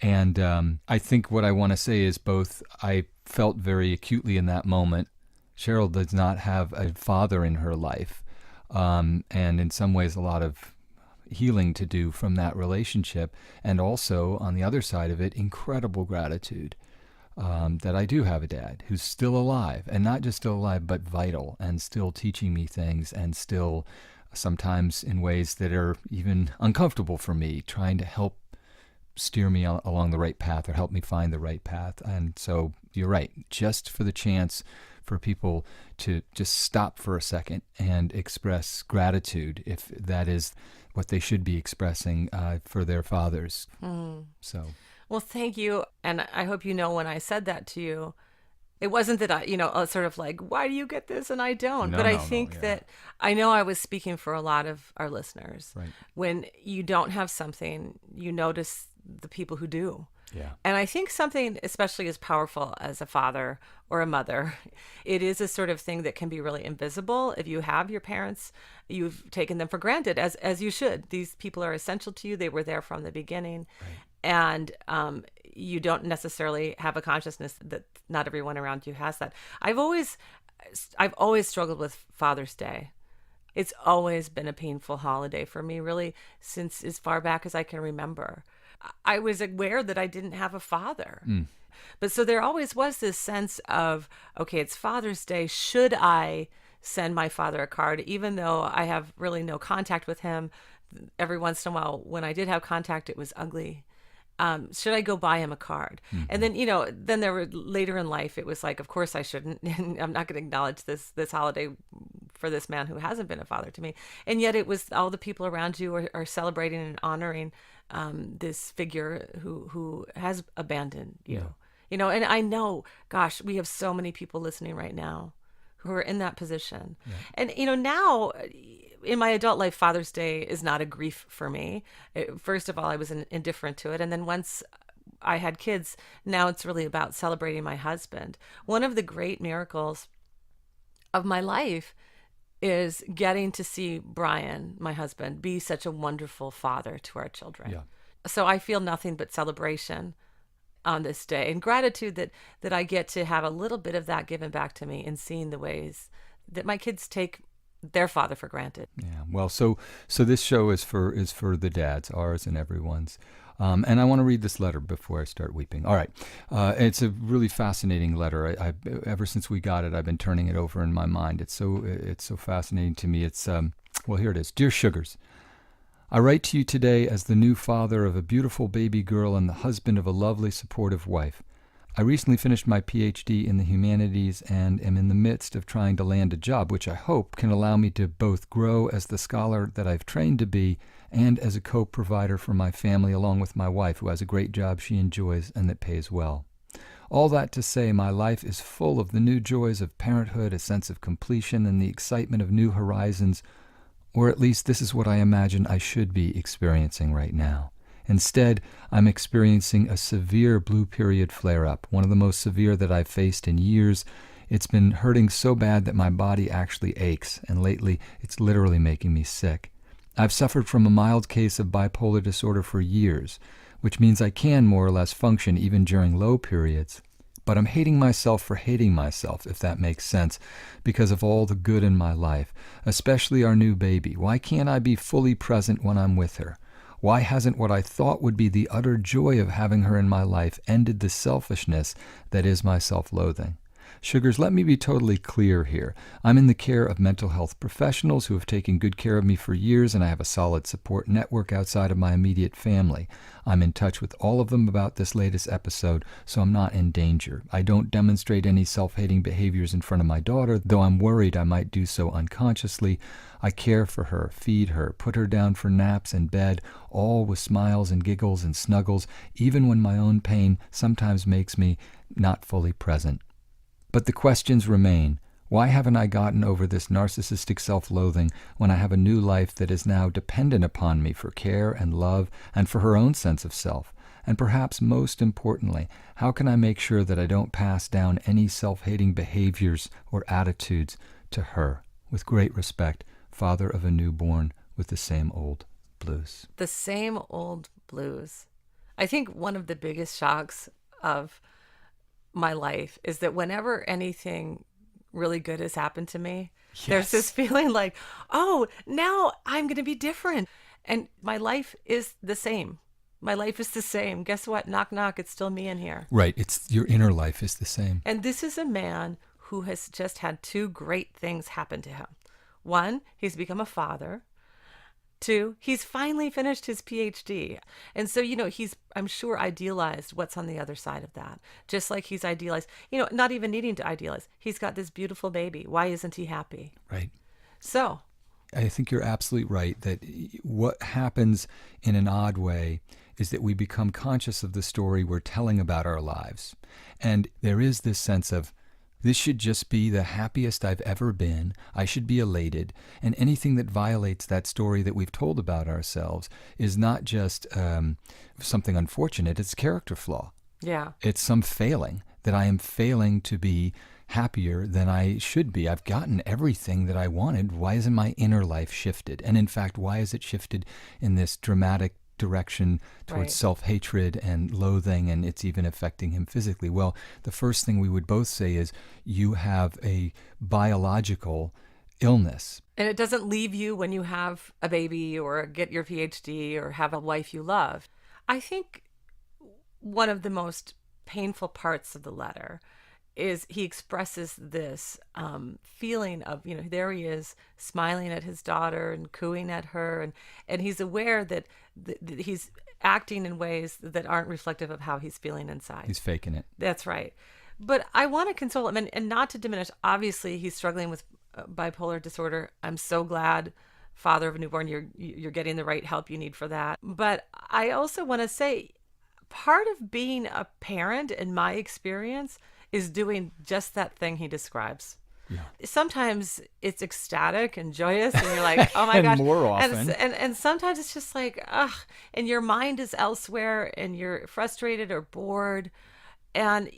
And I think what I want to say is both I felt very acutely in that moment. Cheryl does not have a father in her life. And in some ways, a lot of healing to do from that relationship. And also, on the other side of it, incredible gratitude that I do have a dad who's still alive, and not just still alive, but vital and still teaching me things, and still sometimes in ways that are even uncomfortable for me, trying to help steer me along the right path or help me find the right path. And so you're right, just for the chance for people to just stop for a second and express gratitude, if that is what they should be expressing for their fathers. So, Well, thank you. And I hope you know when I said that to you, it wasn't that sort of like, why do you get this and I don't? no, But I no, no, think yeah, that I know I was speaking for a lot of our listeners. right, When you don't have something, you notice the people who do. yeah, And I think something especially as powerful as a father or a mother, it is a sort of thing that can be really invisible. If you have your parents, you've taken them for granted, as you should. These people are essential to you. They were there from the beginning. right, And you don't necessarily have a consciousness that not everyone around you has that. I've always struggled with Father's Day. It's always been a painful holiday for me, really, since as far back as I can remember. I was aware that I didn't have a father. But so there always was this sense of, okay, it's Father's Day. Should I send my father a card, even though I have really no contact with him? Every once in a while, when I did have contact, it was ugly. Should I go buy him a card? And then, then there were later in life, it was like, of course I shouldn't. And I'm not going to acknowledge this holiday for this man who hasn't been a father to me. And yet it was all the people around you are celebrating and honoring this figure who has abandoned you. yeah, And I know, gosh, we have so many people listening right now who are in that position. yeah. And, now in my adult life, Father's Day is not a grief for me. First of all, I was indifferent to it. And then once I had kids, now it's really about celebrating my husband. One of the great miracles of my life is getting to see Brian, my husband, be such a wonderful father to our children. Yeah. So I feel nothing but celebration on this day and gratitude that I get to have a little bit of that given back to me, and seeing the ways that my kids take their father for granted. Yeah. Well, so this show is for the dads, ours and everyone's. And I want to read this letter before I start weeping. All right. It's a really fascinating letter. I ever since we got it, I've been turning it over in my mind. It's so fascinating to me. It's well, here it is. Dear Sugars, I write to you today as the new father of a beautiful baby girl and the husband of a lovely, supportive wife. I recently finished my PhD in the humanities and am in the midst of trying to land a job, which I hope can allow me to both grow as the scholar that I've trained to be and as a co-provider for my family, along with my wife, who has a great job she enjoys and that pays well. All that to say, my life is full of the new joys of parenthood, a sense of completion, and the excitement of new horizons, or at least this is what I imagine I should be experiencing right now. Instead, I'm experiencing a severe blue period flare-up, one of the most severe that I've faced in years. It's been hurting so bad that my body actually aches, and lately it's literally making me sick. I've suffered from a mild case of bipolar disorder for years, which means I can more or less function even during low periods. But I'm hating myself for hating myself, if that makes sense, because of all the good in my life, especially our new baby. Why can't I be fully present when I'm with her? Why hasn't what I thought would be the utter joy of having her in my life ended the selfishness that is my self-loathing? Sugars, let me be totally clear here. I'm in the care of mental health professionals who have taken good care of me for years, and I have a solid support network outside of my immediate family. I'm in touch with all of them about this latest episode, so I'm not in danger. I don't demonstrate any self-hating behaviors in front of my daughter, though I'm worried I might do so unconsciously. I care for her, feed her, put her down for naps and bed, all with smiles and giggles and snuggles, even when my own pain sometimes makes me not fully present. But the questions remain. Why haven't I gotten over this narcissistic self-loathing when I have a new life that is now dependent upon me for care and love and for her own sense of self? And perhaps most importantly, how can I make sure that I don't pass down any self-hating behaviors or attitudes to her? With great respect, father of a newborn with the same old blues. The same old blues. I think one of the biggest shocks of my life is that whenever anything really good has happened to me, there's this Yes. feeling like, oh, now I'm going to be different. And my life is the same. My life is the same. Guess what? Knock, knock. It's still me in here. Right. It's your inner life is the same. And this is a man who has just had two great things happen to him. One, he's become a father. Two, he's finally finished his PhD. And so, he's, I'm sure, idealized what's on the other side of that. Just like he's idealized, not even needing to idealize. He's got this beautiful baby. Why isn't he happy? Right. So, I think you're absolutely right that what happens in an odd way is that we become conscious of the story we're telling about our lives. And there is this sense of, this should just be the happiest I've ever been. I should be elated. And anything that violates that story that we've told about ourselves is not just something unfortunate, it's a character flaw. yeah. It's some failing, that I am failing to be happier than I should be. I've gotten everything that I wanted. Why isn't my inner life shifted? And in fact, why is it shifted in this dramatic direction towards Right. self-hatred and loathing, and it's even affecting him physically? Well, the first thing we would both say is you have a biological illness. And it doesn't leave you when you have a baby or get your PhD or have a wife you love. I think one of the most painful parts of the letter is he expresses this feeling of, there he is smiling at his daughter and cooing at her. And he's aware that he's acting in ways that aren't reflective of how he's feeling inside. He's faking it. That's right. But I want to console him and not to diminish. Obviously, he's struggling with bipolar disorder. I'm so glad, father of a newborn, you're getting the right help you need for that. But I also want to say, part of being a parent, in my experience, is doing just that thing he describes. Yeah. Sometimes it's ecstatic and joyous, and you're like, "Oh my And gosh!" more often. And sometimes it's just like, ugh, and your mind is elsewhere, and you're frustrated or bored, and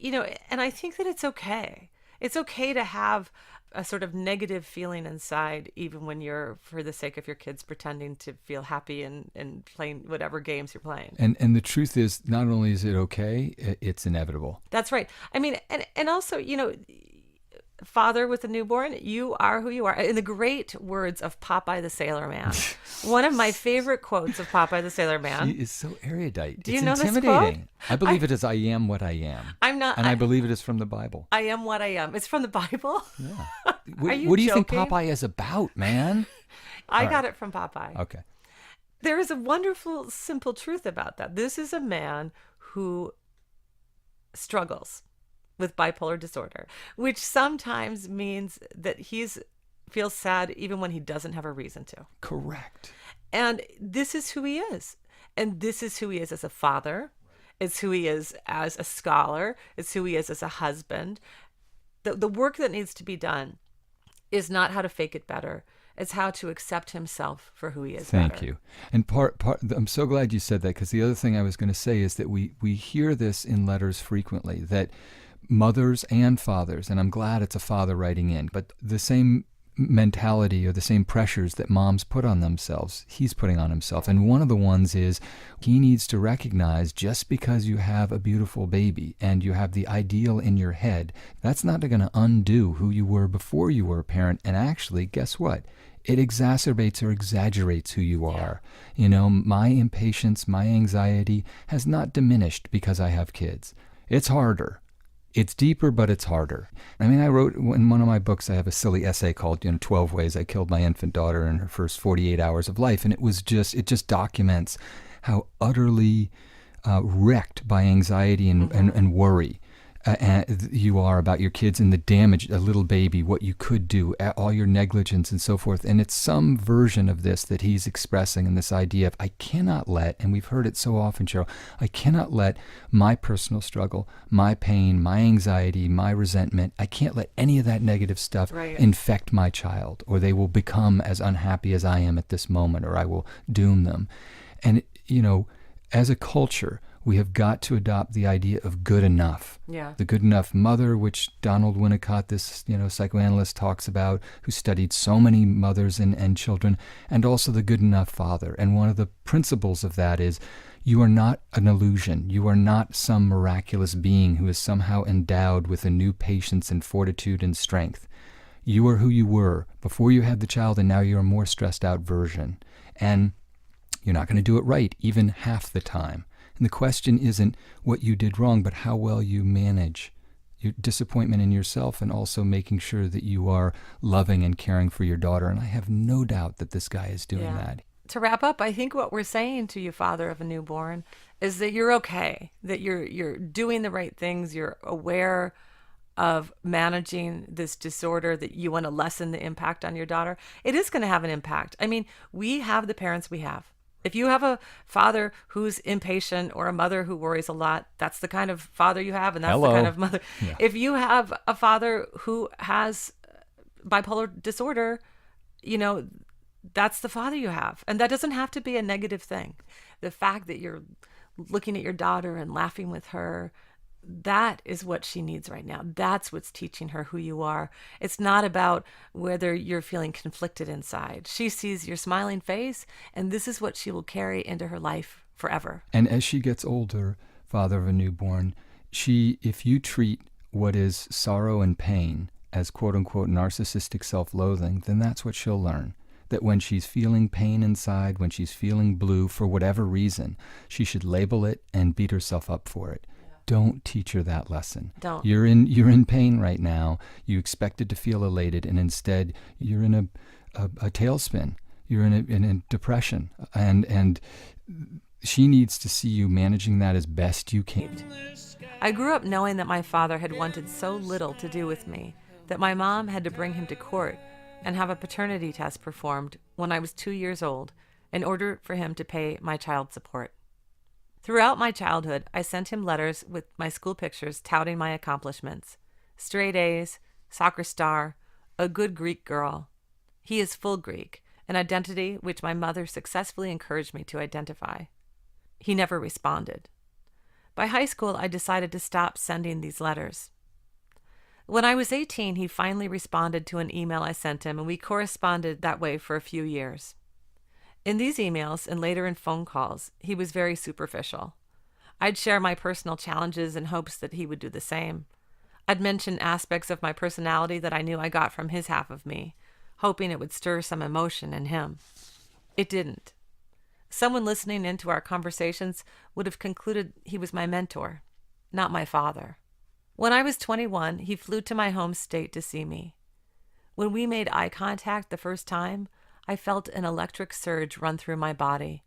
and I think that it's okay. It's okay to have a sort of negative feeling inside, even when you're, for the sake of your kids, pretending to feel happy and playing whatever games you're playing. And the truth is, not only is it okay, it's inevitable. That's right. I mean, and also, father with a newborn, you are who you are. In the great words of Popeye the Sailor Man, one of my favorite quotes of Popeye the Sailor Man. She is so erudite. Do you It's know this intimidating. quote? I believe it is, I am what I am. I'm not. And I believe it is from the Bible. I am what I am. It's from the Bible. Yeah. Are you what do you think joking? Popeye is about, man? I All got right. it from Popeye. Okay. There is a wonderful, simple truth about that. This is a man who struggles with bipolar disorder, which sometimes means that feels sad even when he doesn't have a reason to. Correct. And this is who he is. And this is who he is as a father. It's who he is as a scholar. It's who he is as a husband. The work that needs to be done is not how to fake it better. It's how to accept himself for who he is. Thank better. you. And I'm so glad you said that, because the other thing I was going to say is that we hear this in letters frequently, that mothers and fathers, and I'm glad it's a father writing in, but the same mentality or the same pressures that moms put on themselves, he's putting on himself. And one of the ones is he needs to recognize, just because you have a beautiful baby and you have the ideal in your head, that's not going to undo who you were before you were a parent. And actually, guess what? It exacerbates or exaggerates who you are. My impatience, my anxiety has not diminished because I have kids. It's harder. It's deeper, but it's harder. I mean, I wrote in one of my books, I have a silly essay called 12 Ways I Killed My Infant Daughter in Her First 48 Hours of Life. And it just documents how utterly wrecked by anxiety and worry you are about your kids, and the damage, a little baby, what you could do, all your negligence and so forth. And it's some version of this that he's expressing, in this idea of, I cannot let, and we've heard it so often, Cheryl, I cannot let my personal struggle, my pain, my anxiety, my resentment, I can't let any of that negative stuff Right. infect my child, or they will become as unhappy as I am at this moment, or I will doom them. And, as a culture, we have got to adopt the idea of good enough. Yeah. The good enough mother, which Donald Winnicott, this psychoanalyst, talks about, who studied so many mothers and children, and also the good enough father. And one of the principles of that is You are not an illusion. You are not some miraculous being who is somehow endowed with a new patience and fortitude and strength. You are who you were before you had the child, and now you're a more stressed out version. And you're not going to do it right even half the time. And the question isn't what you did wrong, but how well you manage your disappointment in yourself, and also making sure that you are loving and caring for your daughter. And I have no doubt that this guy is doing that. To wrap up, I think what we're saying to you, father of a newborn, is that you're okay, that you're doing the right things, you're aware of managing this disorder, that you want to lessen the impact on your daughter. It is going to have an impact. I mean, we have the parents we have. If you have a father who's impatient or a mother who worries a lot, that's the kind of father you have, and that's the kind of mother. Yeah. If you have a father who has bipolar disorder, that's the father you have. And that doesn't have to be a negative thing. The fact that you're looking at your daughter and laughing with her, that is what she needs right now. That's what's teaching her who you are. It's not about whether you're feeling conflicted inside. She sees your smiling face, and this is what she will carry into her life forever. And as she gets older, father of a newborn, if you treat what is sorrow and pain as quote-unquote narcissistic self-loathing, then that's what she'll learn. That when she's feeling pain inside, when she's feeling blue for whatever reason, she should label it and beat herself up for it. Don't teach her that lesson. Don't. You're in pain right now. You expected to feel elated, and instead you're in a tailspin. You're in a depression, and she needs to see you managing that as best you can. I grew up knowing that my father had wanted so little to do with me that my mom had to bring him to court and have a paternity test performed when I was 2 years old in order for him to pay my child support. Throughout my childhood, I sent him letters with my school pictures touting my accomplishments. Straight A's, soccer star, a good Greek girl. He is full Greek, an identity which my mother successfully encouraged me to identify. He never responded. By high school, I decided to stop sending these letters. When I was 18, he finally responded to an email I sent him, and we corresponded that way for a few years. In these emails, and later in phone calls, he was very superficial. I'd share my personal challenges in hopes that he would do the same. I'd mention aspects of my personality that I knew I got from his half of me, hoping it would stir some emotion in him. It didn't. Someone listening into our conversations would have concluded he was my mentor, not my father. When I was 21, he flew to my home state to see me. When we made eye contact the first time, I felt an electric surge run through my body.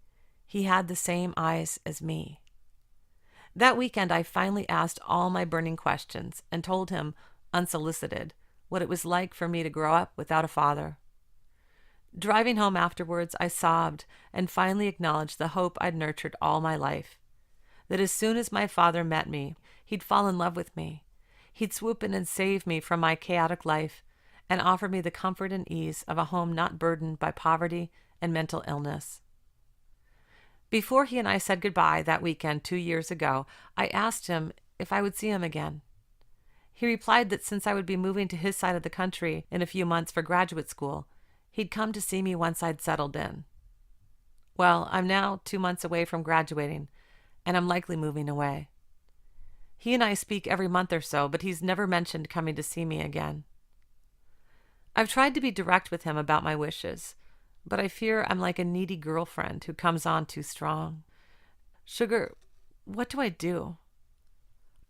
He had the same eyes as me. That weekend, I finally asked all my burning questions and told him, unsolicited, what it was like for me to grow up without a father. Driving home afterwards, I sobbed and finally acknowledged the hope I'd nurtured all my life. That as soon as my father met me, he'd fall in love with me. He'd swoop in and save me from my chaotic life and offer me the comfort and ease of a home not burdened by poverty and mental illness. Before he and I said goodbye that weekend 2 years ago, I asked him if I would see him again. He replied that since I would be moving to his side of the country in a few months for graduate school, he'd come to see me once I'd settled in. Well, I'm now 2 months away from graduating, and I'm likely moving away. He and I speak every month or so, but he's never mentioned coming to see me again. I've tried to be direct with him about my wishes, but I fear I'm like a needy girlfriend who comes on too strong. Sugar, what do I do?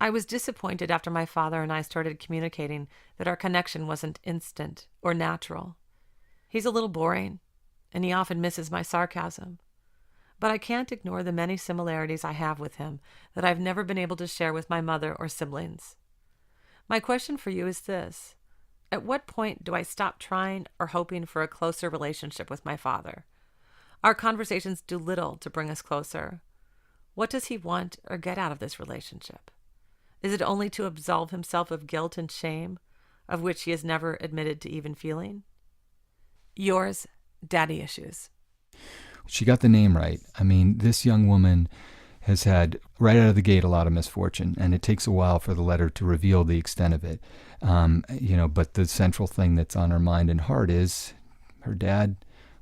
I was disappointed after my father and I started communicating that our connection wasn't instant or natural. He's a little boring, and he often misses my sarcasm. But I can't ignore the many similarities I have with him that I've never been able to share with my mother or siblings. My question for you is this. At what point do I stop trying or hoping for a closer relationship with my father? Our conversations do little to bring us closer. What does he want or get out of this relationship? Is it only to absolve himself of guilt and shame, of which he has never admitted to even feeling? Yours, Daddy Issues. She got the name right. I mean, this young woman has had, right out of the gate, a lot of misfortune, and it takes a while for the letter to reveal the extent of it. But the central thing that's on her mind and heart is her dad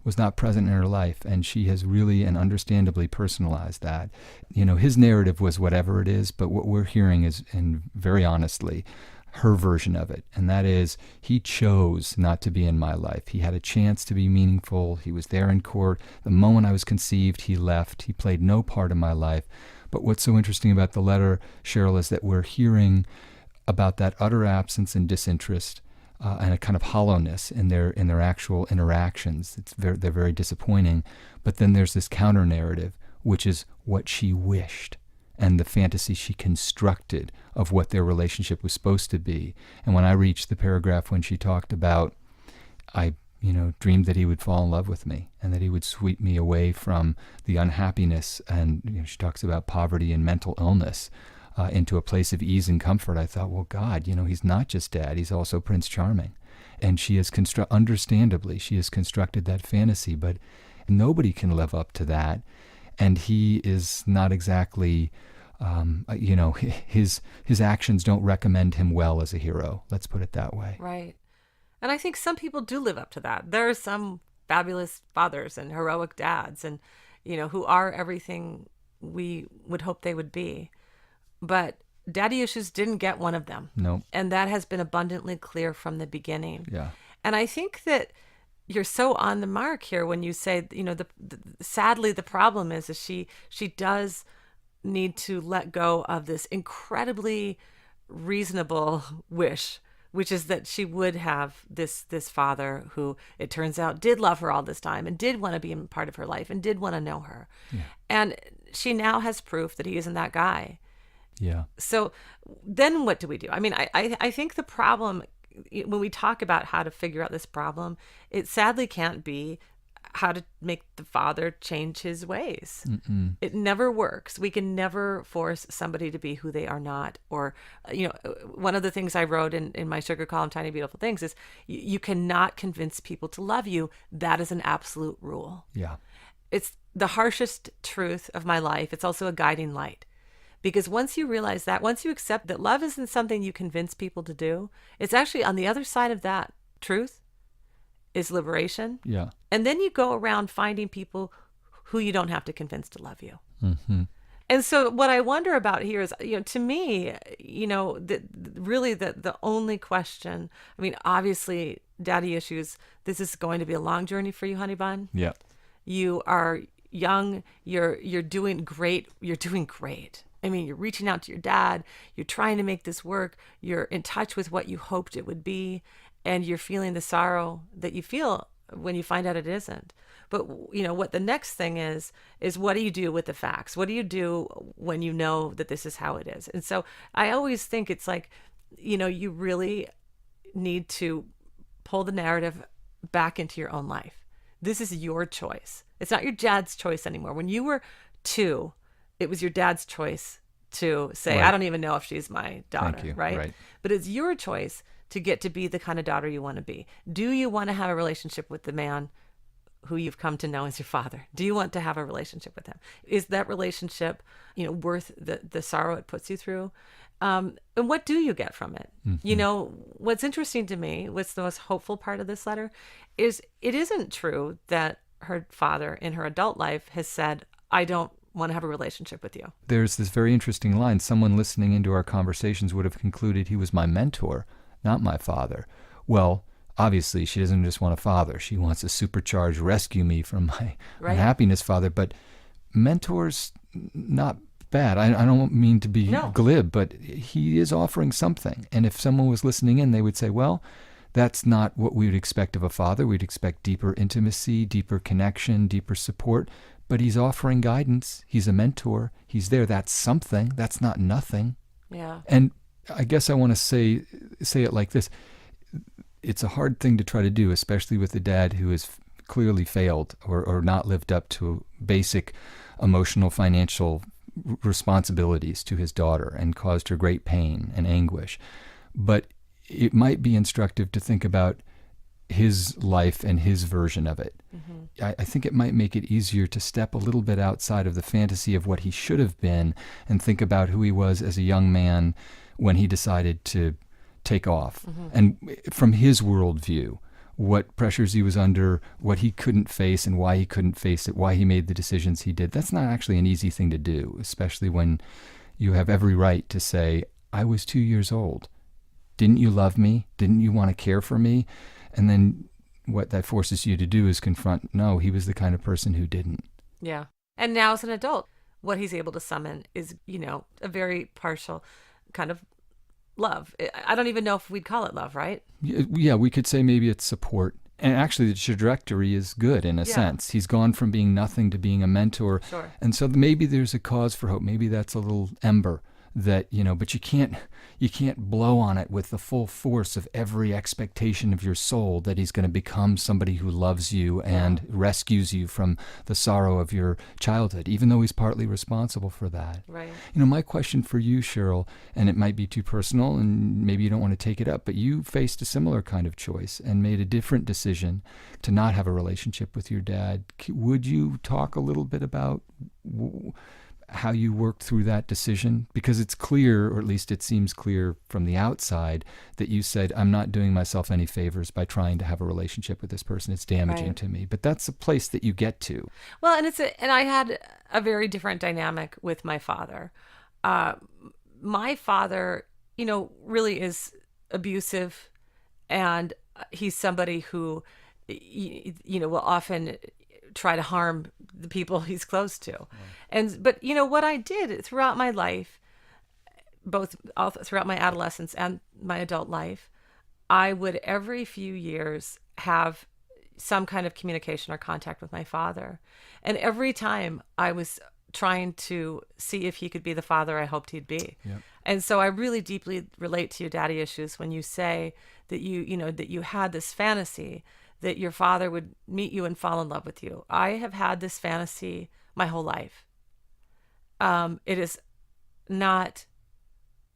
was not present in her life, and she has really and understandably personalized that. His narrative was whatever it is, but what we're hearing is, and very honestly, her version of it, and that is, he chose not to be in my life. He had a chance to be meaningful. He was there in court. The moment I was conceived, he left. He played no part in my life. But what's so interesting about the letter, Cheryl, is that we're hearing about that utter absence and disinterest, and a kind of hollowness in their actual interactions. They're very disappointing. But then there's this counter narrative, which is what she wished and the fantasy she constructed of what their relationship was supposed to be. And when I reached the paragraph when she talked about, I dreamed that he would fall in love with me and that he would sweep me away from the unhappiness, and she talks about poverty and mental illness, into a place of ease and comfort. I thought, well, God, he's not just Dad, he's also Prince Charming. And she has understandably, she has constructed that fantasy, but nobody can live up to that. And he is not exactly, his actions don't recommend him well as a hero. Let's put it that way. Right. And I think some people do live up to that. There are some fabulous fathers and heroic dads and, who are everything we would hope they would be. But daddy issues didn't get one of them. No. And that has been abundantly clear from the beginning. Yeah. And I think that you're so on the mark here when you say, sadly, the problem is she does need to let go of this incredibly reasonable wish, which is that she would have this father who, it turns out, did love her all this time and did want to be a part of her life and did want to know her. Yeah. And she now has proof that he isn't that guy. Yeah. So then what do we do? I mean, I think the problem, when we talk about how to figure out this problem, it sadly can't be how to make the father change his ways. Mm-mm. It never works. We can never force somebody to be who they are not. Or, one of the things I wrote in my sugar column, Tiny Beautiful Things, is you cannot convince people to love you. That is an absolute rule. Yeah. It's the harshest truth of my life. It's also a guiding light. Because once you realize that, once you accept that love isn't something you convince people to do, it's actually on the other side of that truth is liberation. Yeah. And then you go around finding people who you don't have to convince to love you. Mm-hmm. And so what I wonder about here is, to me, really the only question, I mean, obviously, daddy issues, this is going to be a long journey for you, honey bun. Yeah. You are young. You're doing great. You're doing great. I mean, you're reaching out to your dad. You're trying to make this work. You're in touch with what you hoped it would be. And you're feeling the sorrow that you feel when you find out it isn't. But, what the next thing is what do you do with the facts? What do you do when you know that this is how it is? And so I always think it's like, you really need to pull the narrative back into your own life. This is your choice. It's not your dad's choice anymore. When you were 2, it was your dad's choice to say, right, I don't even know if she's my daughter. Thank you. Right? But it's your choice to get to be the kind of daughter you want to be. Do you want to have a relationship with the man who you've come to know as your father? Do you want to have a relationship with him? Is that relationship, worth the sorrow it puts you through? And what do you get from it? Mm-hmm. What's interesting to me, what's the most hopeful part of this letter, is it isn't true that her father in her adult life has said, I don't want to have a relationship with you. There's this very interesting line. Someone listening into our conversations would have concluded he was my mentor, not my father. Well, obviously, she doesn't just want a father. She wants a supercharged rescue me from my unhappiness father. But mentors, not bad. I don't mean to be glib, but he is offering something. And if someone was listening in, they would say, well, that's not what we would expect of a father. We'd expect deeper intimacy, deeper connection, deeper support. But he's offering guidance. He's a mentor. He's there. That's something. That's not nothing. Yeah. And I guess I want to say it like this. It's a hard thing to try to do, especially with a dad who has clearly failed or not lived up to basic emotional, financial responsibilities to his daughter and caused her great pain and anguish. But it might be instructive to think about his life and his version of it. Mm-hmm. I think it might make it easier to step a little bit outside of the fantasy of what he should have been and think about who he was as a young man when he decided to take off. Mm-hmm. And from his worldview, what pressures he was under, what he couldn't face and why he couldn't face it, why he made the decisions he did. That's not actually an easy thing to do, especially when you have every right to say, I was 2 years old. Didn't you love me? Didn't you want to care for me? And then what that forces you to do is confront, no, he was the kind of person who didn't. Yeah. And now as an adult, what he's able to summon is, a very partial kind of love. I don't even know if we'd call it love, right? Yeah, we could say maybe it's support. And actually, the trajectory is good in a sense. He's gone from being nothing to being a mentor. Sure. And so maybe there's a cause for hope. Maybe that's a little ember that, but you can't blow on it with the full force of every expectation of your soul that he's going to become somebody who loves you and rescues you from the sorrow of your childhood, even though he's partly responsible for that. Right. My question for you, Cheryl, and it might be too personal and maybe you don't want to take it up, but you faced a similar kind of choice and made a different decision to not have a relationship with your dad. Would you talk a little bit about how you worked through that decision? Because it's clear, or at least it seems clear from the outside, that you said, I'm not doing myself any favors by trying to have a relationship with this person. It's damaging to me. But that's a place that you get to. Well, and I had a very different dynamic with my father. My father, really is abusive, and he's somebody who, will often try to harm the people he's close to. But what I did throughout my life, all throughout my adolescence and my adult life, I would every few years have some kind of communication or contact with my father. And every time I was trying to see if he could be the father I hoped he'd be. Yep. And so I really deeply relate to your daddy issues when you say that that you had this fantasy that your father would meet you and fall in love with you. I have had this fantasy my whole life. It is not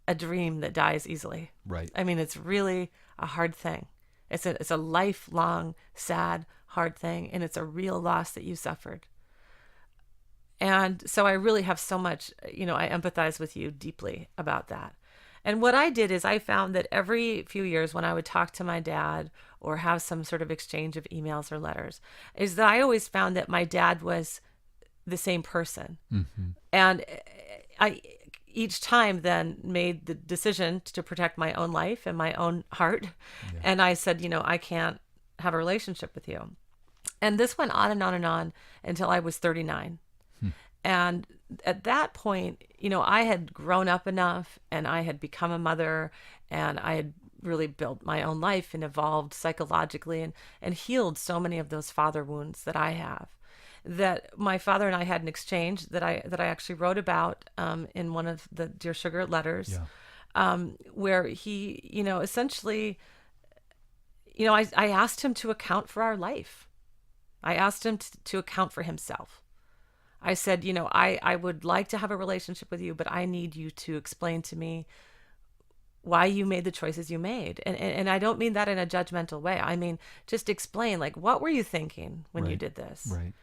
a dream that dies easily. Right. I mean, it's really a hard thing. It's a lifelong, sad, hard thing, and it's a real loss that you suffered. And so I really have so much, I empathize with you deeply about that. And what I did is I found that every few years when I would talk to my dad or have some sort of exchange of emails or letters, is that I always found that my dad was the same person. Mm-hmm. And I each time then made the decision to protect my own life and my own heart. Yeah. And I said, I can't have a relationship with you. And this went on and on and on until I was 39. And at that point, I had grown up enough and I had become a mother and I had really built my own life and evolved psychologically and healed so many of those father wounds that I have, that my father and I had an exchange that I actually wrote about in one of the Dear Sugar letters, where he, essentially, I asked him to account for our life. I asked him to account for himself. I said, I would like to have a relationship with you, but I need you to explain to me why you made the choices you made. And I don't mean that in a judgmental way. I mean, just explain, what were you thinking when you did this? Right.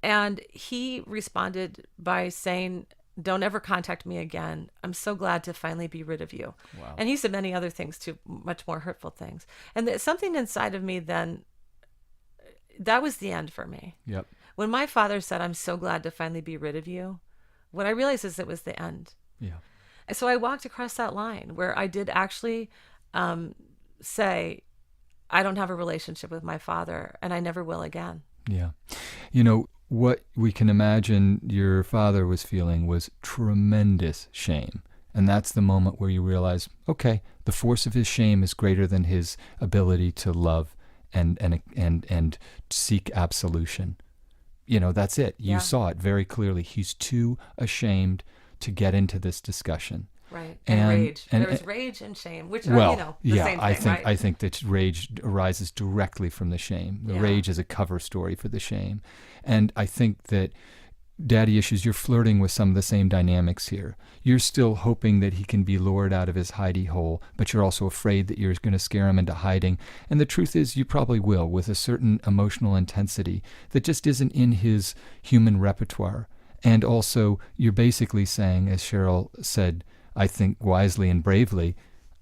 And he responded by saying, don't ever contact me again. I'm so glad to finally be rid of you. Wow. And he said many other things too, much more hurtful things. And something inside of me then, that was the end for me. Yep. When my father said, I'm so glad to finally be rid of you, what I realized is it was the end. Yeah. So I walked across that line where I did actually say, I don't have a relationship with my father and I never will again. Yeah. What we can imagine your father was feeling was tremendous shame. And that's the moment where you realize, okay, the force of his shame is greater than his ability to love and seek absolution. That's it. You saw it very clearly. He's too ashamed to get into this discussion. Right. And rage. There was rage and shame, which are, the same thing, right? I think that rage arises directly from the shame. The rage is a cover story for the shame. And I think that daddy issues, you're flirting with some of the same dynamics here. You're still hoping that he can be lured out of his hidey hole, but you're also afraid that you're going to scare him into hiding. And the truth is, you probably will, with a certain emotional intensity that just isn't in his human repertoire. And also, you're basically saying, as Cheryl said, I think wisely and bravely,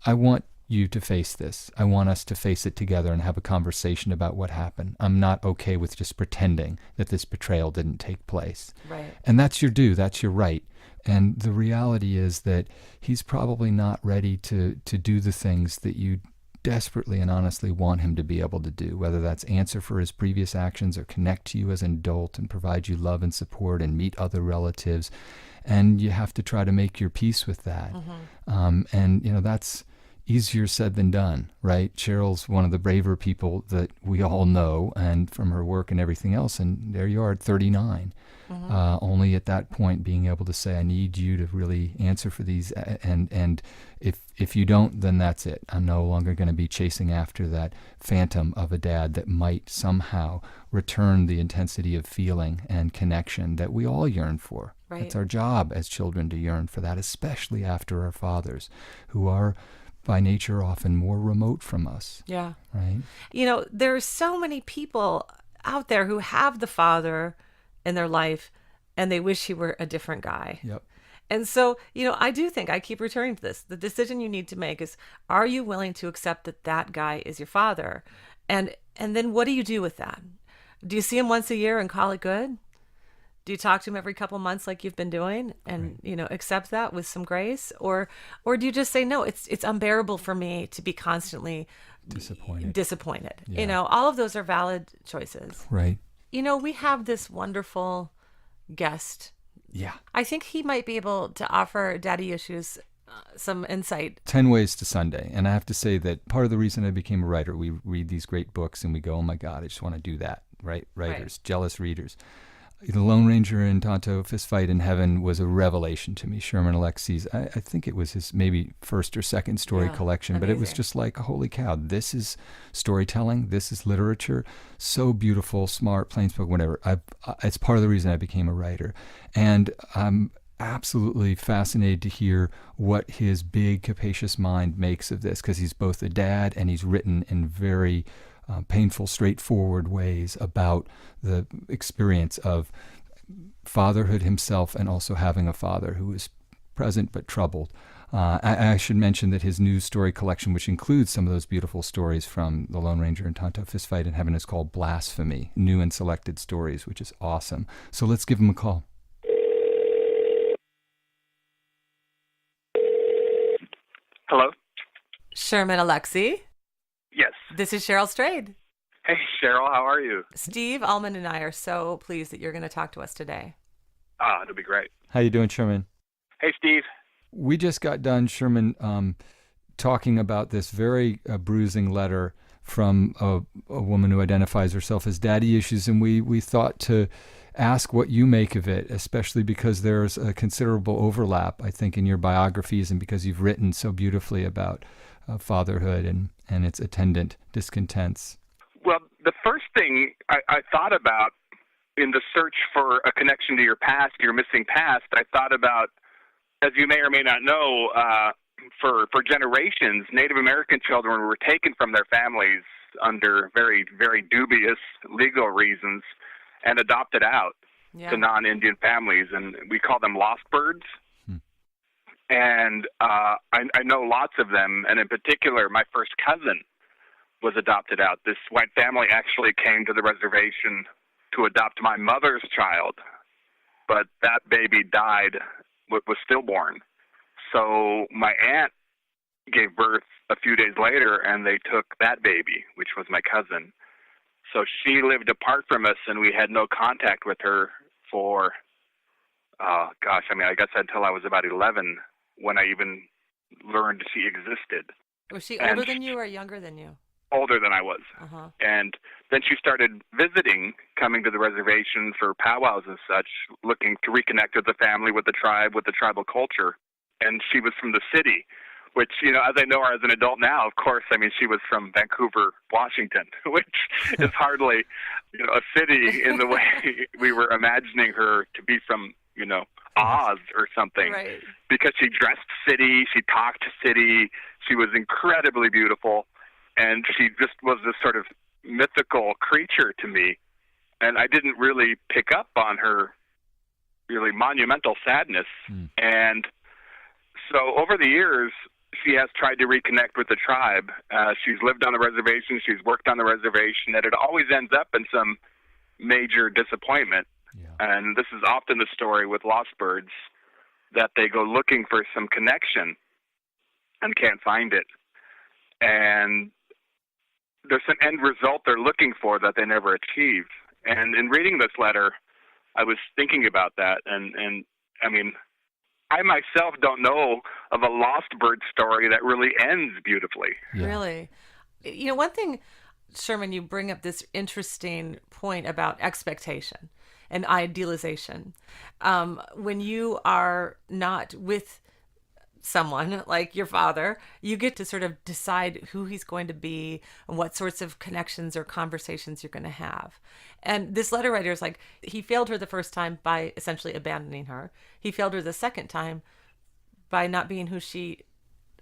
I want you to face this. I want us to face it together and have a conversation about what happened. I'm not okay with just pretending that this betrayal didn't take place. Right. And that's your due, that's your right. And the reality is that he's probably not ready to do the things that you desperately and honestly want him to be able to do, whether that's answer for his previous actions or connect to you as an adult and provide you love and support and meet other relatives. And you have to try to make your peace with that. And, that's easier said than done, right? Cheryl's one of the braver people that we all know, and from her work and everything else. And there you are at 39. Only at that point being able to say, I need you to really answer for these. And if you don't, then that's it. I'm no longer going to be chasing after that phantom of a dad that might somehow return the intensity of feeling and connection that we all yearn for. Right. It's our job as children to yearn for that, especially after our fathers, who are by nature often more remote from us. Yeah. Right? There are so many people out there who have the father in their life and they wish he were a different guy. Yep. And so, I do think I keep returning to this. The decision you need to make is, are you willing to accept that that guy is your father? And then what do you do with that? Do you see him once a year and call it good? Do you talk to him every couple months like you've been doing and, accept that with some grace? Or do you just say, no, it's unbearable for me to be constantly disappointed. Yeah. All of those are valid choices. Right. We have this wonderful guest. Yeah. I think he might be able to offer daddy issues some insight. 10 Ways to Sunday. And I have to say that part of the reason I became a writer, we read these great books and we go, oh my God, I just want to do that. Right? Writers, jealous readers. The Lone Ranger and Tonto Fist Fight in Heaven was a revelation to me. Sherman Alexie's, I think it was his maybe first or second story collection, but it was just like, holy cow, this is storytelling, this is literature, so beautiful, smart, plain spoken, whatever. It's part of the reason I became a writer. And I'm absolutely fascinated to hear what his big, capacious mind makes of this, because he's both a dad and he's written in very painful, straightforward ways about the experience of fatherhood himself and also having a father who is present but troubled. I should mention that his new story collection, which includes some of those beautiful stories from The Lone Ranger and Tonto Fist Fight in Heaven, is called Blasphemy, New and Selected Stories, which is awesome. So let's give him a call. Hello? Sherman Alexie. Yes. This is Cheryl Strayed. Hey, Cheryl, how are you? Steve, Almond, and I are so pleased that you're going to talk to us today. It'll be great. How you doing, Sherman? Hey, Steve. We just got done, Sherman, talking about this very bruising letter from a woman who identifies herself as daddy issues, and we thought to ask what you make of it, especially because there's a considerable overlap, I think, in your biographies and because you've written so beautifully about fatherhood and its attendant discontents. Well, the first thing I thought about in the search for a connection to your past, your missing past, I thought about, as you may or may not know, for generations, Native American children were taken from their families under very, very dubious legal reasons and adopted out to non-Indian families, and we call them lost birds. And I know lots of them, and in particular, my first cousin was adopted out. This white family actually came to the reservation to adopt my mother's child, but that baby died, was stillborn. So my aunt gave birth a few days later, and they took that baby, which was my cousin. So she lived apart from us, and we had no contact with her for, I guess until I was about 11, when I even learned she existed. Was she older than you or younger than you? Older than I was. Uh-huh. And then she started visiting, coming to the reservation for powwows and such, looking to reconnect with the family, with the tribe, with the tribal culture. And she was from the city, which, as I know her as an adult now, of course, she was from Vancouver, Washington, which is hardly, a city in the way we were imagining her to be from, Oz or something. Right. Because she dressed city, she talked city, she was incredibly beautiful, and she just was this sort of mythical creature to me. And I didn't really pick up on her really monumental sadness. And so over the years, she has tried to reconnect with the tribe. She's lived on the reservation. She's worked on the reservation. And it always ends up in some major disappointment. Yeah. And this is often the story with lost birds, that they go looking for some connection and can't find it. And there's an end result they're looking for that they never achieve. And in reading this letter, I was thinking about that. And I mean, I myself don't know of a lost bird story that really ends beautifully. Yeah. Really. You know, one thing, Sherman, you bring up this interesting point about expectation and idealization. When you are not with someone like your father, you get to sort of decide who he's going to be and what sorts of connections or conversations you're going to have. And this letter writer is like, he failed her the first time by essentially abandoning her. He failed her the second time by not being who she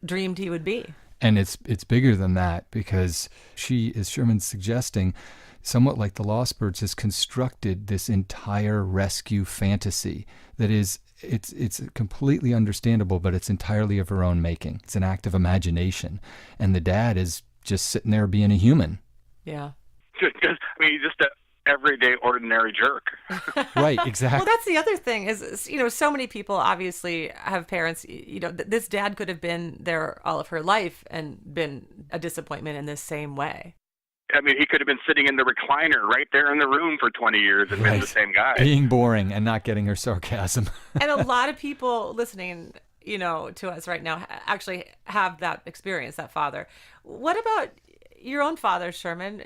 dreamed he would be. And it's bigger than that, because she, as Sherman's suggesting, somewhat like the Lost Birds, has constructed this entire rescue fantasy that is, it's completely understandable, but it's entirely of her own making. It's an act of imagination. And the dad is just sitting there being a human. Yeah. I mean, he's just an everyday, ordinary jerk. Right, exactly. Well, that's the other thing is, you know, so many people obviously have parents, you know, this dad could have been there all of her life and been a disappointment in this same way. I mean, he could have been sitting in the recliner right there in the room for 20 years and been the same guy. Being boring and not getting her sarcasm. And a lot of people listening, you know, to us right now actually have that experience, that father. What about your own father, Sherman?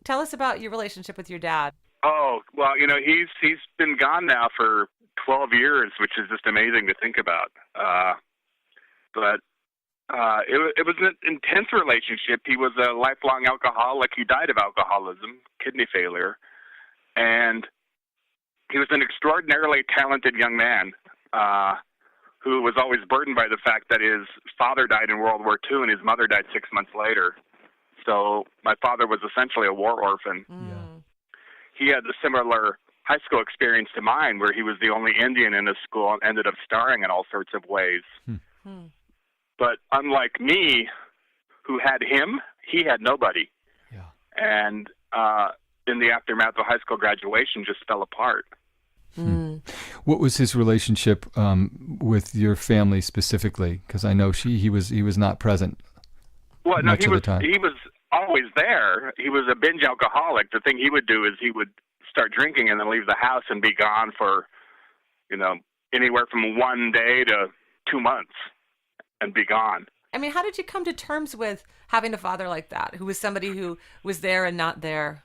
Tell us about your relationship with your dad. Oh, well, you know, he's been gone now for 12 years, which is just amazing to think about. But it was an intense relationship. He was a lifelong alcoholic. He died of alcoholism, kidney failure. And he was an extraordinarily talented young man who was always burdened by the fact that his father died in World War II and his mother died 6 months later. So my father was essentially a war orphan. Yeah. He had a similar high school experience to mine, where he was the only Indian in his school and ended up starring in all sorts of ways. But unlike me, who had him, he had nobody. Yeah. And in the aftermath of high school graduation, just fell apart. What was his relationship with your family specifically? Because I know he was not present. Well, no, much of the time. He was always there. He was a binge alcoholic. The thing he would do is he would start drinking and then leave the house and be gone for, you know, anywhere from 1 day to 2 months and be gone. I mean, how did you come to terms with having a father like that, who was somebody who was there and not there?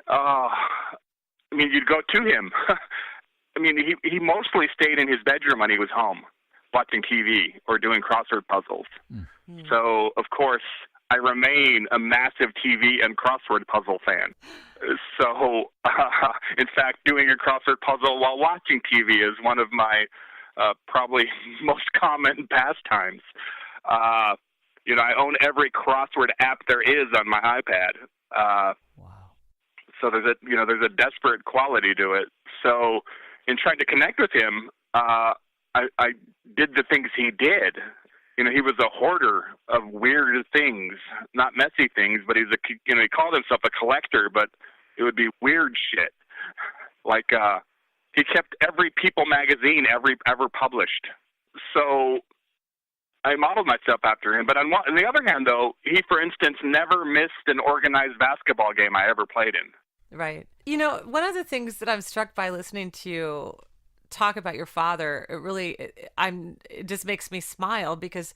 I mean, you'd go to him. I mean, he mostly stayed in his bedroom when he was home, watching TV or doing crossword puzzles. So, of course, I remain a massive TV and crossword puzzle fan. So, in fact, doing a crossword puzzle while watching TV is one of my probably most common pastimes. You know, I own every crossword app there is on my iPad. Wow. So there's a desperate quality to it. So in trying to connect with him, I did the things he did. You know, he was a hoarder of weird things, not messy things, but he called himself a collector, but it would be weird shit. Like, he kept every People magazine ever published. So I modeled myself after him. But on the other hand, though, he, for instance, never missed an organized basketball game I ever played in. Right. You know, one of the things that I'm struck by listening to you talk about your father, it just makes me smile, because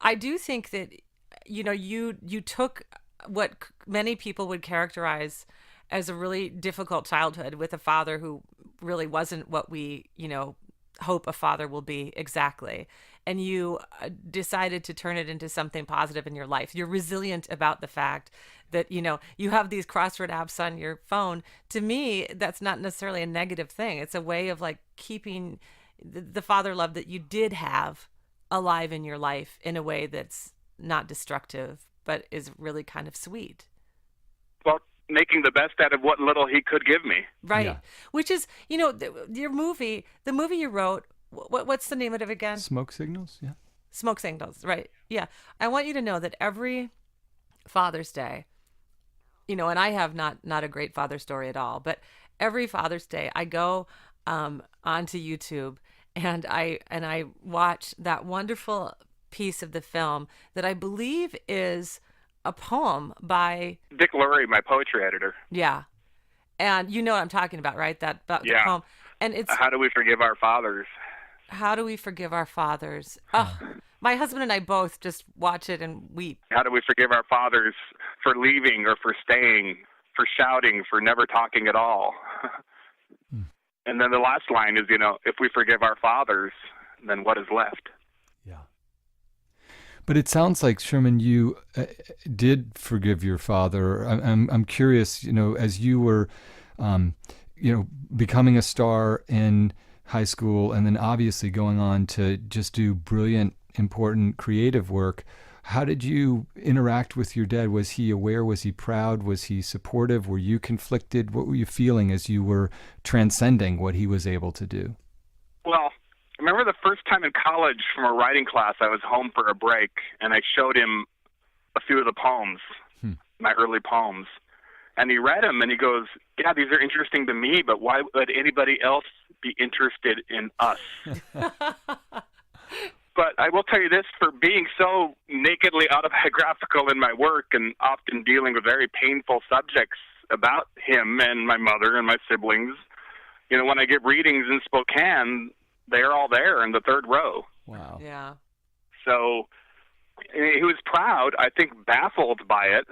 I do think that, you know, you took what many people would characterize as a really difficult childhood with a father who really wasn't what we, you know, hope a father will be exactly. And you decided to turn it into something positive in your life. You're resilient about the fact that, you know, you have these crossword apps on your phone. To me, that's not necessarily a negative thing. It's a way of like keeping the father love that you did have alive in your life in a way that's not destructive, but is really kind of sweet. Well, making the best out of what little he could give me. Right. Yeah. Which is, you know, the movie you wrote, what's the name of it again? Smoke Signals? Yeah. Smoke signals, right? Yeah. I want you to know that every Father's Day, and I have not a great father story at all, but every Father's Day I go onto YouTube and I watch that wonderful piece of the film that I believe is a poem by Dick Lurie, my poetry editor. yeah. And you know what I'm talking about, right? That about the poem. And it's How do we forgive our fathers? How do we forgive our fathers? Oh, my husband and I both just watch it and weep. How do we forgive our fathers for leaving or for staying, for shouting, for never talking at all? And then the last line is, if we forgive our fathers, then what is left? Yeah. But it sounds like, Sherman, you did forgive your father. I'm curious, as you were, becoming a star in high school and then obviously going on to just do brilliant, important, creative work. How did you interact with your dad? Was he aware? Was he proud? Was he supportive? Were you conflicted? What were you feeling as you were transcending what he was able to do? Well, I remember the first time in college from a writing class, I was home for a break, and I showed him a few of the poems, my early poems. And he read them, and he goes, yeah, these are interesting to me, but why would anybody else be interested in us? But I will tell you this, for being so nakedly autobiographical in my work and often dealing with very painful subjects about him and my mother and my siblings, when I give readings in Spokane, they're all there in the third row. Wow. Yeah. So he was proud, I think baffled by it.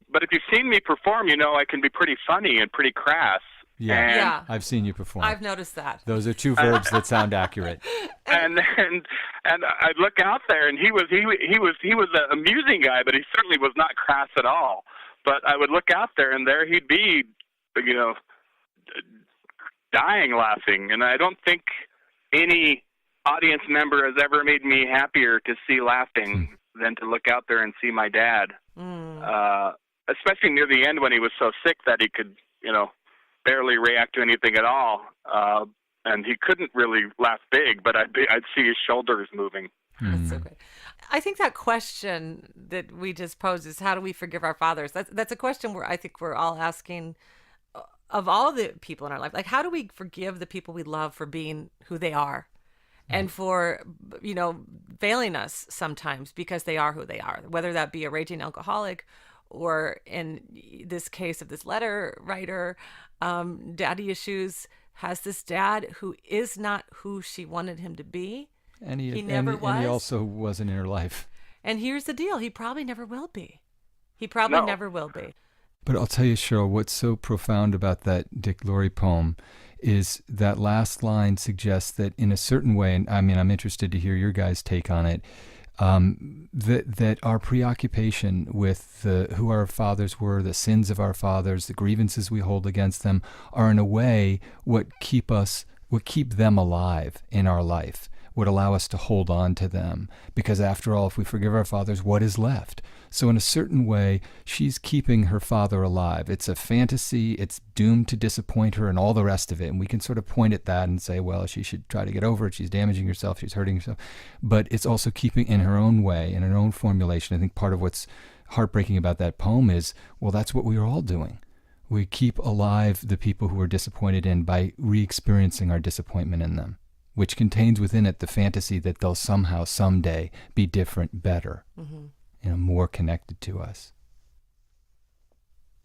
But if you've seen me perform, I can be pretty funny and pretty crass. Yeah. I've seen you perform. I've noticed that. Those are two verbs that sound accurate. And I'd look out there, and he was an amusing guy, but he certainly was not crass at all. But I would look out there, and there he'd be, dying laughing. And I don't think any audience member has ever made me happier to see laughing than to look out there and see my dad. Especially near the end when he was so sick that he could, barely react to anything at all. And he couldn't really laugh big, but I'd see his shoulders moving. That's so great. I think that question that we just posed is, how do we forgive our fathers? That's a question where I think we're all asking of all the people in our life. Like, how do we forgive the people we love for being who they are? And for, failing us sometimes because they are who they are, whether that be a raging alcoholic or, in this case of this letter writer, daddy issues, has this dad who is not who she wanted him to be. And he never was. And he also wasn't in her life. And here's the deal. He probably never will be. He probably never will be. But I'll tell you, Cheryl, what's so profound about that Dick Lurie poem is that last line suggests that in a certain way, and I'm interested to hear your guys' take on it, that our preoccupation with who our fathers were, the sins of our fathers, the grievances we hold against them, are in a way what keep them alive in our life, would allow us to hold on to them. Because after all, if we forgive our fathers, what is left? So in a certain way, she's keeping her father alive. It's a fantasy, it's doomed to disappoint her and all the rest of it. And we can sort of point at that and say, well, she should try to get over it. She's damaging herself, she's hurting herself. But it's also keeping in her own way, in her own formulation. I think part of what's heartbreaking about that poem is, well, that's what we are all doing. We keep alive the people who we're disappointed in by re-experiencing our disappointment in them, which contains within it the fantasy that they'll somehow, someday be different, better, more connected to us.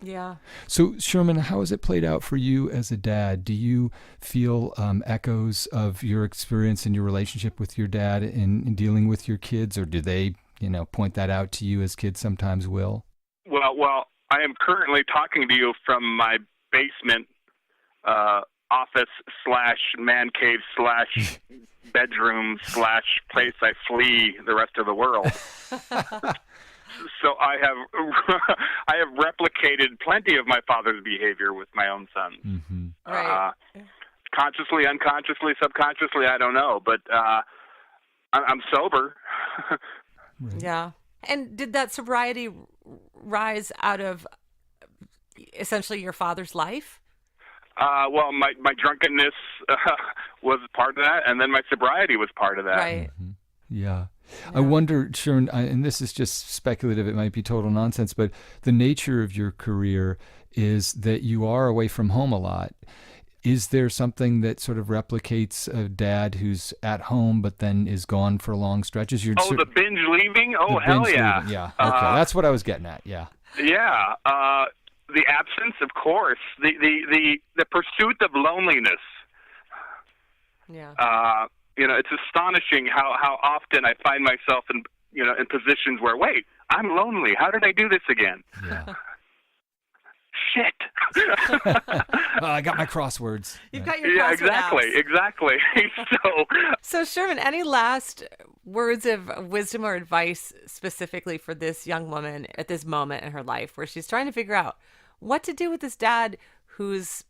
Yeah. So, Sherman, how has it played out for you as a dad? Do you feel echoes of your experience in your relationship with your dad in dealing with your kids, or do they, point that out to you as kids sometimes will? Well, I am currently talking to you from my basement office / man cave / bedroom / place I flee the rest of the world. So I have replicated plenty of my father's behavior with my own son. Mm-hmm. Right. Consciously, unconsciously, subconsciously, I don't know, but I'm sober. Right. Yeah. And did that sobriety rise out of essentially your father's life? Well, my drunkenness was part of that, and then my sobriety was part of that. Right. Mm-hmm. Yeah. I wonder, Sharon, and this is just speculative, it might be total nonsense, but the nature of your career is that you are away from home a lot. Is there something that sort of replicates a dad who's at home but then is gone for long stretches? The binge leaving? Oh, the hell binge yeah. leaving. Yeah, okay. That's what I was getting at, yeah. Yeah. The absence, of course. The pursuit of loneliness. Yeah. It's astonishing how often I find myself in positions where, wait, I'm lonely. How did I do this again? Yeah. Shit. I got my crosswords. You've got your crossword exactly. So Sherman, any last words of wisdom or advice specifically for this young woman at this moment in her life where she's trying to figure out what to do with this dad who's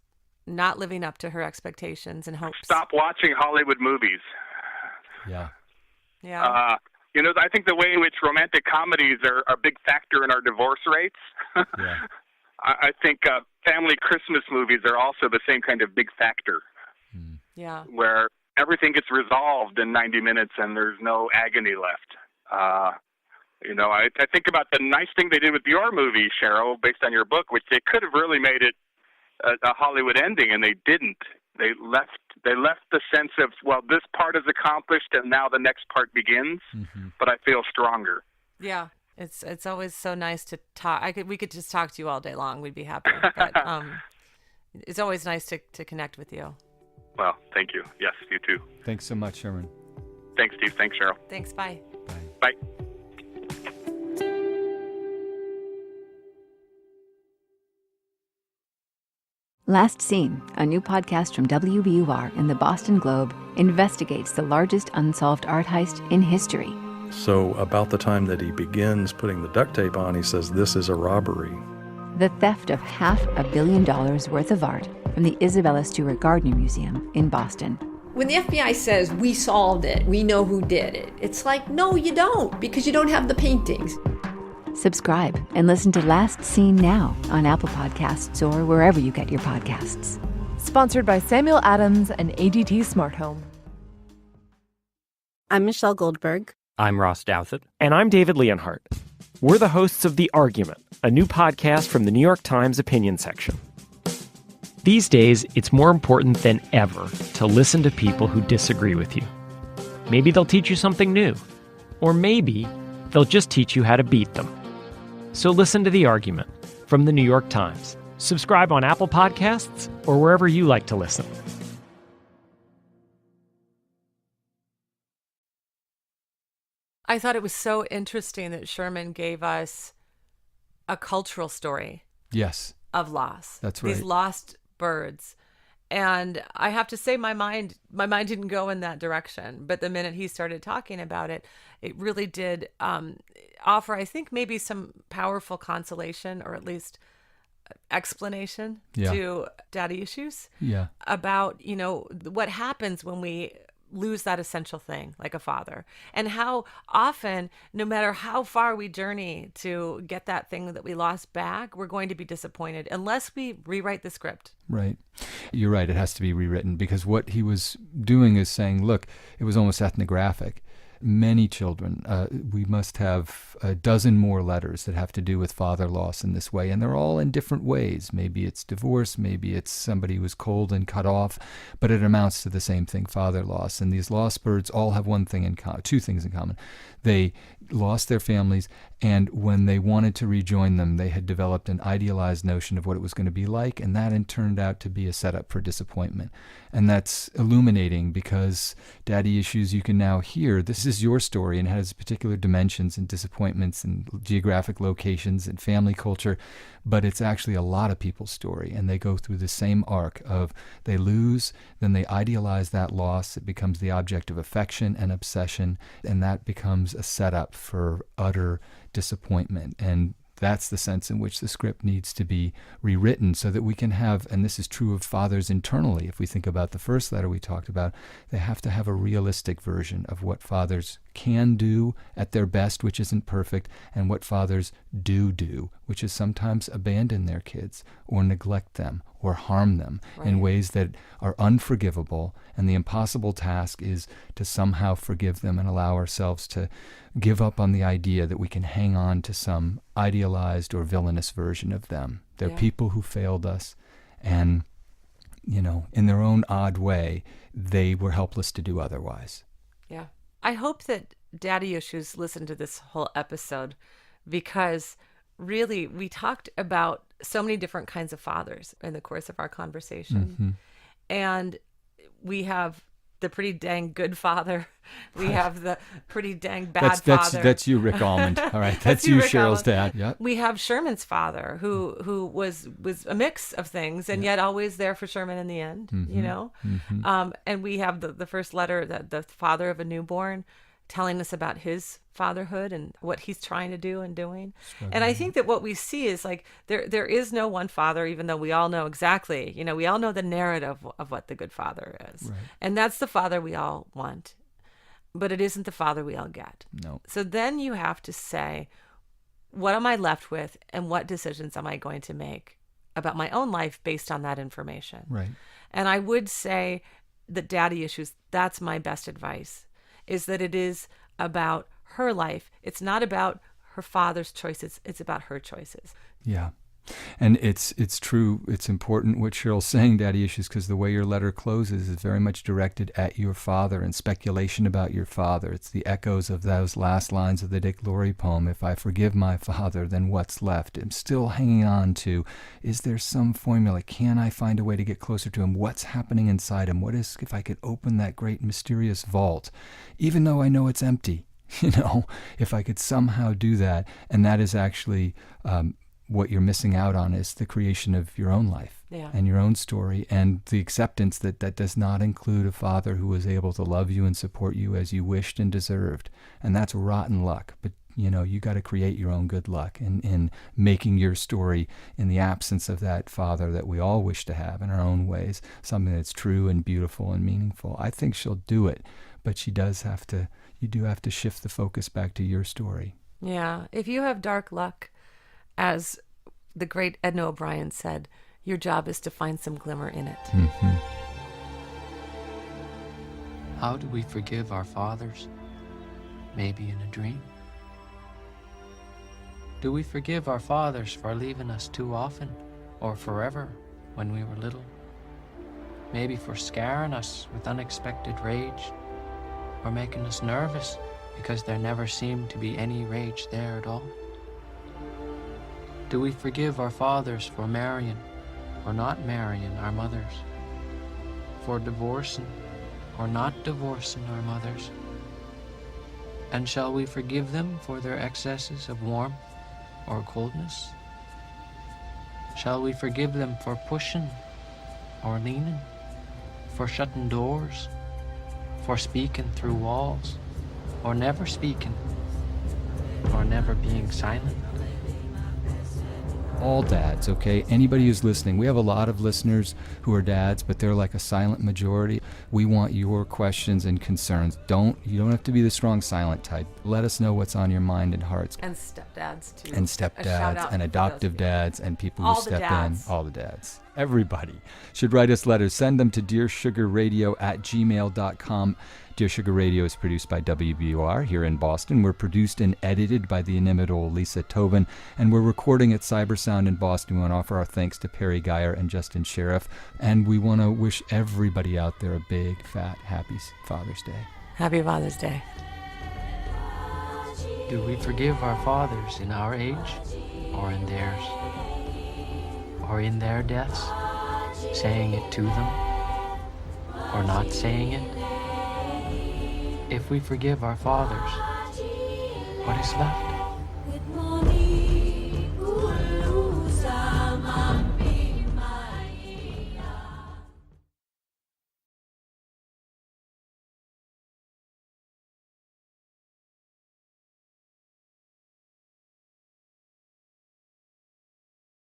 not living up to her expectations and hopes? Stop watching Hollywood movies. Yeah. Yeah. I think the way in which romantic comedies are a big factor in our divorce rates. Yeah. I think family Christmas movies are also the same kind of big factor. Yeah. Where everything gets resolved in 90 minutes and there's no agony left. I think about the nice thing they did with your movie, Cheryl, based on your book, which they could have really made it a Hollywood ending, and they didn't. They left the sense of, well, this part is accomplished and now the next part begins, but I feel stronger. Yeah. It's always so nice to talk. We could just talk to you all day long. We'd be happy. But it's always nice to connect with you. Well, thank you. Yes, you too. Thanks so much, Sherman. Thanks, Steve. Thanks, Cheryl. Thanks. Bye. Bye. Last Seen, a new podcast from WBUR and the Boston Globe, investigates the largest unsolved art heist in history. So about the time that he begins putting the duct tape on, he says, this is a robbery. The theft of $500 million worth of art from the Isabella Stewart Gardner Museum in Boston. When the FBI says, we solved it, we know who did it, it's like, no, you don't, because you don't have the paintings. Subscribe and listen to Last Seen now on Apple Podcasts or wherever you get your podcasts. Sponsored by Samuel Adams and ADT Smart Home. I'm Michelle Goldberg. I'm Ross Douthat. And I'm David Leonhardt. We're the hosts of The Argument, a new podcast from the New York Times opinion section. These days, it's more important than ever to listen to people who disagree with you. Maybe they'll teach you something new. Or maybe they'll just teach you how to beat them. So listen to The Argument from the New York Times. Subscribe on Apple Podcasts or wherever you like to listen. I thought it was so interesting that Sherman gave us a cultural story. Yes. Of loss. That's right. These lost birds. And I have to say my mind didn't go in that direction. But the minute he started talking about it, it really did offer, I think, maybe some powerful consolation or at least explanation to daddy issues. Yeah. About, what happens when we lose that essential thing like a father, and how often, no matter how far we journey to get that thing that we lost back, we're going to be disappointed unless we rewrite the script. Right. You're right. It has to be rewritten, because what he was doing is saying, look, it was almost ethnographic. Many children, we must have a dozen more letters that have to do with father loss in this way, and they're all in different ways. Maybe it's divorce, maybe it's somebody who was cold and cut off, but it amounts to the same thing, father loss. And these lost birds all have one thing in common, two things in common. They lost their families, and when they wanted to rejoin them, they had developed an idealized notion of what it was going to be like, and that turned out to be a setup for disappointment. And that's illuminating, because daddy issues, you can now hear, this is your story and has particular dimensions and disappointments and geographic locations and family culture, but it's actually a lot of people's story, and they go through the same arc of they lose, then they idealize that loss, it becomes the object of affection and obsession, and that becomes a setup for utter disappointment. And that's the sense in which the script needs to be rewritten, so that we can have, and this is true of fathers internally, if we think about the first letter we talked about, they have to have a realistic version of what fathers can do at their best, which isn't perfect, and what fathers do, which is sometimes abandon their kids or neglect them or harm them in ways that are unforgivable. And the impossible task is to somehow forgive them and allow ourselves to give up on the idea that we can hang on to some idealized or villainous version of them. They're people who failed us, and, you know, in their own odd way, they were helpless to do otherwise. Yeah. I hope that daddy issues listen to this whole episode, because really we talked about so many different kinds of fathers in the course of our conversation. And we have the pretty dang good father. We have the pretty dang bad father. That's you, Rick Almond. All right, that's you, Cheryl's dad. Yep. We have Sherman's father, who was a mix of things, and yet always there for Sherman in the end. You know, and we have the first letter, that the father of a newborn, telling us about his fatherhood and what he's trying to do and doing. And I think that what we see is like there is no one father, even though we all know exactly, you know, we all know the narrative of what the good father is. Right. And that's the father we all want. But it isn't the father we all get. No. So then you have to say, what am I left with, and what decisions am I going to make about my own life based on that information? Right. And I would say that daddy issues, that's my best advice, is that it is about her life. It's not about her father's choices. It's about her choices. Yeah. And it's true. It's important what Cheryl's saying, daddy issues, because the way your letter closes is very much directed at your father and speculation about your father. It's the echoes of those last lines of the Dick Lorry poem. If I forgive my father, then what's left? I'm still hanging on to, is there some formula? Can I find a way to get closer to him? What's happening inside him? What is, if I could open that great mysterious vault, even though I know it's empty, you know, if I could somehow do that. And that is actually, what you're missing out on is the creation of your own life and your own story, and the acceptance that that does not include a father who was able to love you and support you as you wished and deserved. And that's rotten luck. But, you know, you got to create your own good luck in making your story, in the absence of that father that we all wish to have in our own ways, something that's true and beautiful and meaningful. I think she'll do it, but she does have to, you do have to shift the focus back to your story. Yeah. If you have dark luck, as the great Edna O'Brien said, your job is to find some glimmer in it. How do we forgive our fathers? Maybe in a dream. Do we forgive our fathers for leaving us too often or forever when we were little? Maybe for scaring us with unexpected rage, or making us nervous because there never seemed to be any rage there at all? Do we forgive our fathers for marrying or not marrying our mothers? For divorcing or not divorcing our mothers? And shall we forgive them for their excesses of warmth or coldness? Shall we forgive them for pushing or leaning? For shutting doors? For speaking through walls? Or never speaking? Or never being silent? All dads, okay? Anybody who's listening, we have a lot of listeners who are dads, but they're like a silent majority. We want your questions and concerns. You don't have to be the strong silent type. Let us know what's on your mind and hearts. And stepdads too. And stepdads and adoptive dads and people who step in. All the dads. Everybody should write us letters. Send them to dearsugarradio@gmail.com. Dear Sugar Radio is produced by WBUR here in Boston. We're produced and edited by the inimitable Lisa Tobin, and we're recording at Cybersound in Boston. We want to offer our thanks to Perry Geyer and Justin Sheriff, and we want to wish everybody out there a big, fat, happy Father's Day. Happy Father's Day. Do we forgive our fathers in our age or in theirs? Or in their deaths, saying it to them or not saying it? If we forgive our fathers, what is left?